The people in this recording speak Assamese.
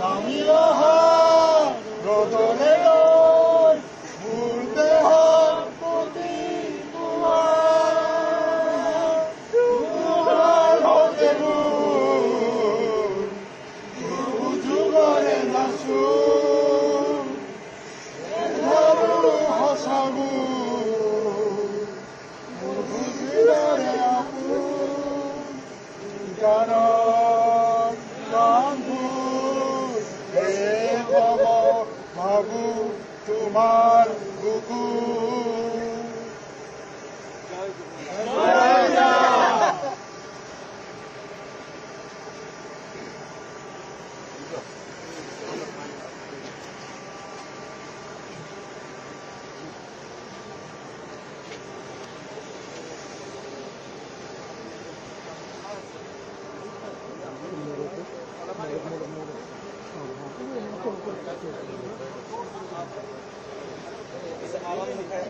আমি অহা ৰ'দলে লৈ মোৰ দেহৰ প্ৰতি তোমাৰ হতে মোৰ যুগৰে নাচো ধৰো সঁচাগো মোৰ বুজিৰে আপোন গানৰ গানবোৰ হব ভাবো তোমাৰ বুকু